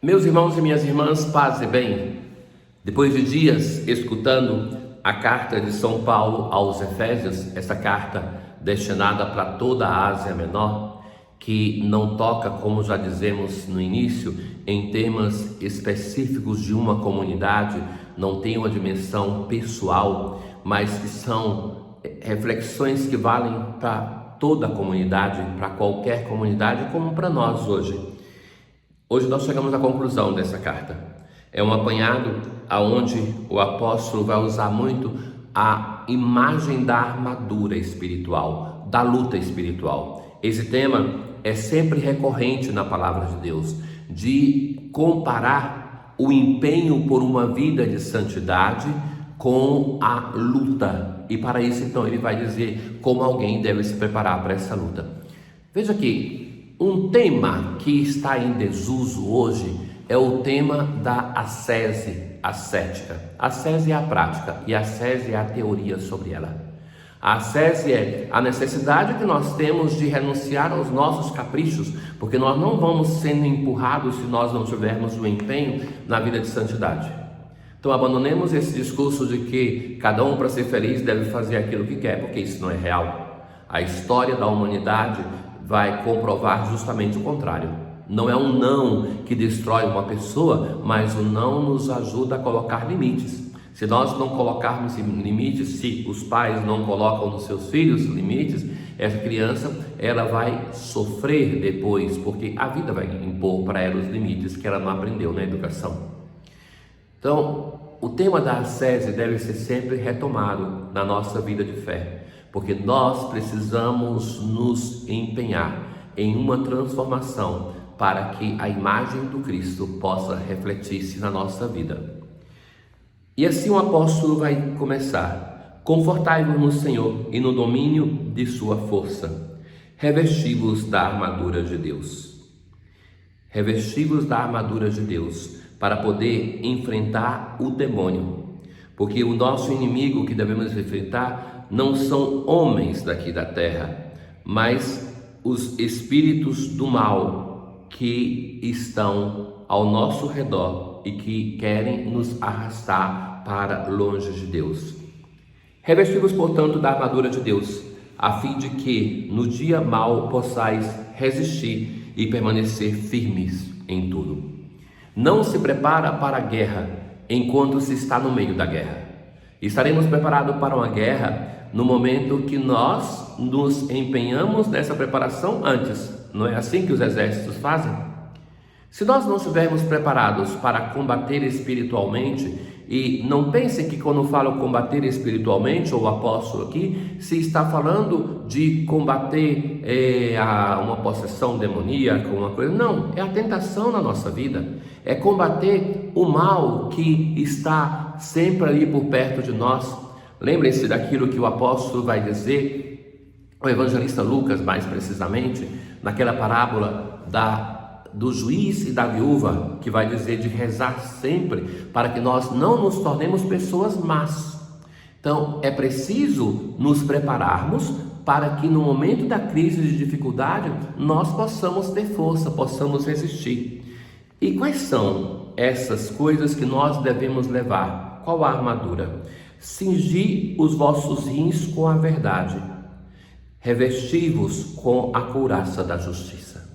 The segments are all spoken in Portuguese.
Meus irmãos e minhas irmãs, paz e bem. Depois de dias escutando a carta de São Paulo aos Efésios, essa carta destinada para toda a Ásia Menor, que não toca, como já dizemos no início, em temas específicos de uma comunidade, não tem uma dimensão pessoal, mas que são reflexões que valem para toda a comunidade, para qualquer comunidade, como para nós hoje. Hoje nós chegamos à conclusão dessa carta. É um apanhado aonde o apóstolo vai usar muito a imagem da armadura espiritual, da luta espiritual. Esse tema é sempre recorrente na palavra de Deus, de comparar o empenho por uma vida de santidade com a luta. E para isso, então, ele vai dizer como alguém deve se preparar para essa luta. Veja aqui. Um tema que está em desuso hoje é o tema da ascese ascética. A ascese é a prática e a ascese é a teoria sobre ela. A ascese é a necessidade que nós temos de renunciar aos nossos caprichos, porque nós não vamos sendo empurrados se nós não tivermos o empenho na vida de santidade. Então abandonemos esse discurso de que cada um, para ser feliz, deve fazer aquilo que quer, porque isso não é real. A história da humanidade vai comprovar justamente o contrário. Não é um não que destrói uma pessoa, mas o não nos ajuda a colocar limites. Se nós não colocarmos limites, se os pais não colocam nos seus filhos limites, essa criança ela vai sofrer depois, porque a vida vai impor para ela os limites que ela não aprendeu na educação. Então, o tema da ascese deve ser sempre retomado na nossa vida de fé, porque nós precisamos nos empenhar em uma transformação para que a imagem do Cristo possa refletir-se na nossa vida. E assim o apóstolo vai começar: confortai-vos no Senhor e no domínio de sua força, revesti-vos da armadura de Deus. Revesti-vos da armadura de Deus para poder enfrentar o demônio, porque o nosso inimigo que devemos enfrentar não são homens daqui da terra, mas os espíritos do mal que estão ao nosso redor e que querem nos arrastar para longe de Deus. Revesti-vos, portanto, da armadura de Deus, a fim de que no dia mau possais resistir e permanecer firmes em tudo. Não se prepara para a guerra enquanto se está no meio da guerra. Estaremos preparados para uma guerra no momento que nós nos empenhamos nessa preparação antes. Não é assim que os exércitos fazem? Se nós não estivermos preparados para combater espiritualmente, e não pensem que quando falo combater espiritualmente, ou o apóstolo aqui, se está falando de combater uma possessão demoníaca, uma coisa. Não, é a tentação na nossa vida, é combater o mal que está sempre ali por perto de nós. Lembrem-se daquilo que o apóstolo vai dizer, o evangelista Lucas mais precisamente, naquela parábola do juiz e da viúva, que vai dizer de rezar sempre para que nós não nos tornemos pessoas más. Então é preciso nos prepararmos para que no momento da crise de dificuldade nós possamos ter força, possamos resistir. E quais são essas coisas que nós devemos levar? Qual a armadura? Cingi os vossos rins com a verdade, revesti-vos com a couraça da justiça.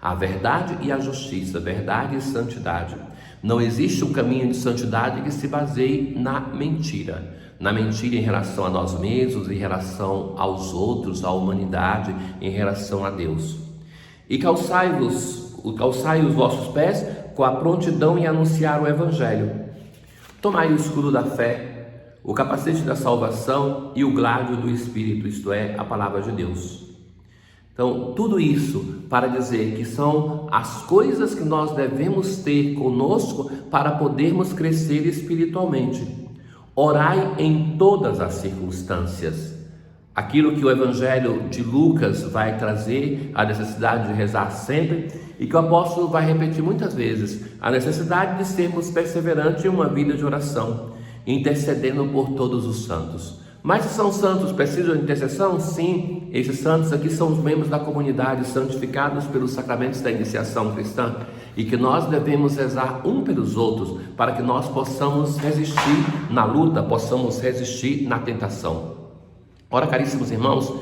A verdade e a justiça, verdade e santidade. Não existe um caminho de santidade que se baseie na mentira em relação a nós mesmos, em relação aos outros, à humanidade, em relação a Deus. E calçai os vossos pés com a prontidão em anunciar o Evangelho. Tomai o escudo da fé, o capacete da salvação e o gládio do Espírito, isto é, a palavra de Deus. Então, tudo isso para dizer que são as coisas que nós devemos ter conosco para podermos crescer espiritualmente. Orai em todas as circunstâncias. Aquilo que o Evangelho de Lucas vai trazer, a necessidade de rezar sempre, e que o apóstolo vai repetir muitas vezes, a necessidade de sermos perseverantes em uma vida de oração, intercedendo por todos os santos. Mas se são santos, precisam de intercessão? Sim, esses santos aqui são os membros da comunidade santificados pelos sacramentos da iniciação cristã e que nós devemos rezar um pelos outros para que nós possamos resistir na luta, possamos resistir na tentação. Ora, caríssimos irmãos,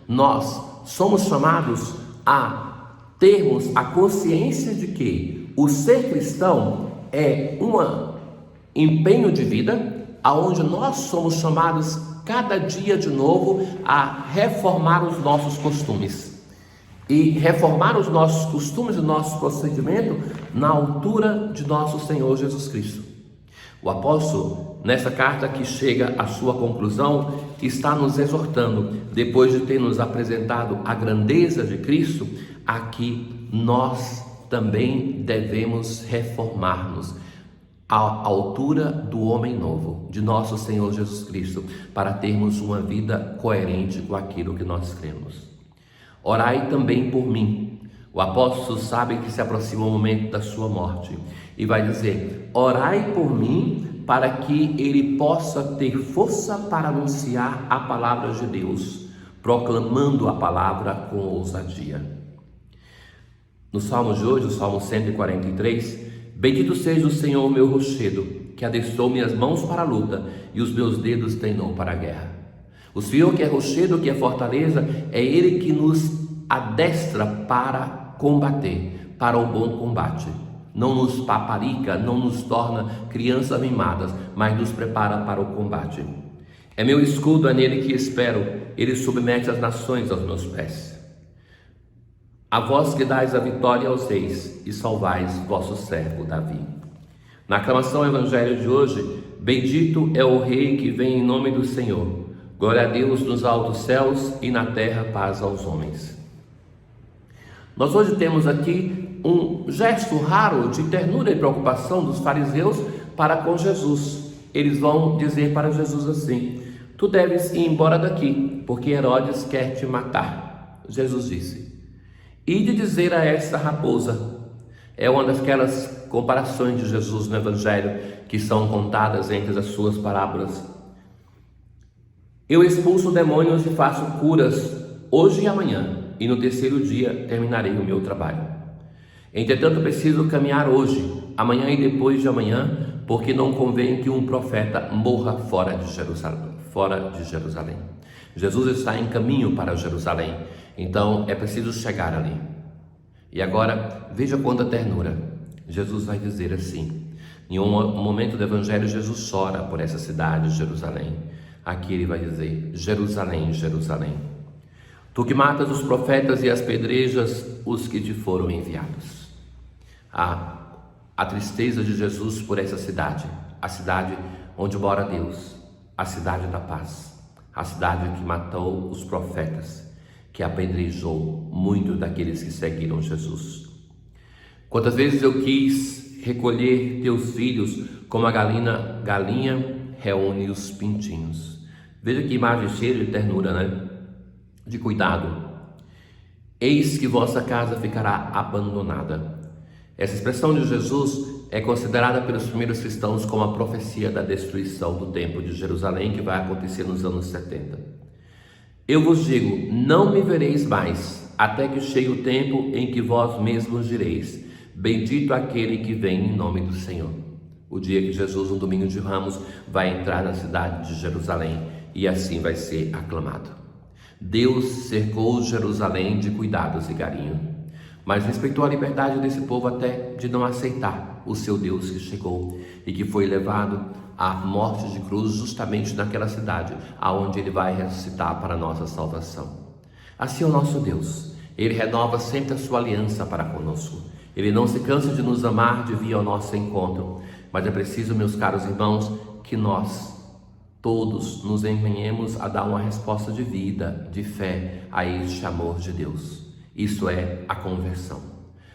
nós somos chamados a termos a consciência de que o ser cristão é um empenho de vida, aonde nós somos chamados cada dia de novo a reformar os nossos costumes. E reformar os nossos costumes e o nosso procedimento na altura de nosso Senhor Jesus Cristo. O apóstolo, nessa carta que chega à sua conclusão, está nos exortando, depois de ter nos apresentado a grandeza de Cristo, a que nós também devemos reformar-nos à altura do homem novo, de nosso Senhor Jesus Cristo, para termos uma vida coerente com aquilo que nós cremos. Orai também por mim. O apóstolo sabe que se aproxima o momento da sua morte e vai dizer: orai por mim para que ele possa ter força para anunciar a palavra de Deus, proclamando a palavra com ousadia. No Salmo de hoje, o Salmo 143, bendito seja o Senhor, meu rochedo, que adestrou minhas mãos para a luta e os meus dedos treinou para a guerra. O Senhor que é rochedo, que é fortaleza, é Ele que nos adestra para combater, para o bom combate. Não nos paparica, não nos torna crianças mimadas, mas nos prepara para o combate. É meu escudo, é nele que espero, ele submete as nações aos meus pés. A vós que dais a vitória aos reis e salvais vosso servo Davi. Na aclamação ao evangelho de hoje, bendito é o rei que vem em nome do Senhor. Glória a Deus nos altos céus e na terra paz aos homens. Nós hoje temos aqui um gesto raro de ternura e preocupação dos fariseus para com Jesus. Eles vão dizer para Jesus assim: tu deves ir embora daqui, porque Herodes quer te matar. Jesus disse: ide dizer a esta raposa. É uma daquelas comparações de Jesus no Evangelho que são contadas entre as suas parábolas. Eu expulso demônios e faço curas hoje e amanhã, e no terceiro dia terminarei o meu trabalho. Entretanto, preciso caminhar hoje, amanhã e depois de amanhã, porque não convém que um profeta morra fora de Jerusalém. Jesus está em caminho para Jerusalém, então é preciso chegar ali. E agora, veja quanta ternura. Jesus vai dizer assim, em um momento do Evangelho, Jesus chora por essa cidade de Jerusalém. Aqui ele vai dizer: Jerusalém, Jerusalém, tu que matas os profetas e apedrejas os que te foram enviados. A tristeza de Jesus por essa cidade, a cidade onde mora Deus, a cidade da paz, a cidade que matou os profetas, que apedrejou muitos daqueles que seguiram Jesus. Quantas vezes eu quis recolher teus filhos, como a galinha reúne os pintinhos. Veja que imagem cheia de ternura, né? De cuidado. Eis que vossa casa ficará abandonada. Essa expressão de Jesus é considerada pelos primeiros cristãos como a profecia da destruição do templo de Jerusalém, que vai acontecer nos anos 70. Eu vos digo, não me vereis mais, até que chegue o tempo em que vós mesmos direis: bendito aquele que vem em nome do Senhor. O dia que Jesus, no domingo de Ramos, vai entrar na cidade de Jerusalém e assim vai ser aclamado. Deus cercou Jerusalém de cuidados e carinho, mas respeitou a liberdade desse povo até de não aceitar o seu Deus que chegou e que foi levado à morte de cruz justamente naquela cidade, aonde ele vai ressuscitar para a nossa salvação. Assim é o nosso Deus, ele renova sempre a sua aliança para conosco. Ele não se cansa de nos amar, de vir ao nosso encontro, mas é preciso, meus caros irmãos, que nós todos nos empenhemos a dar uma resposta de vida, de fé a este amor de Deus. Isso é a conversão.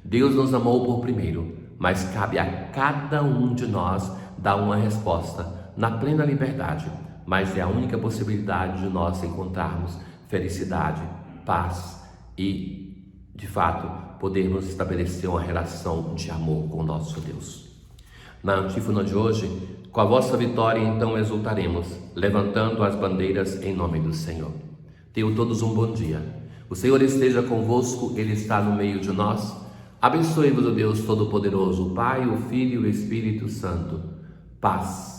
Deus nos amou por primeiro, mas cabe a cada um de nós dar uma resposta na plena liberdade, mas é a única possibilidade de nós encontrarmos felicidade, paz e, de fato, podermos estabelecer uma relação de amor com o nosso Deus. Na antífona de hoje, com a vossa vitória então exultaremos, levantando as bandeiras em nome do Senhor. Tenham todos um bom dia. O Senhor esteja convosco, Ele está no meio de nós. Abençoe-vos o Deus Todo-Poderoso, o Pai, o Filho e o Espírito Santo. Paz.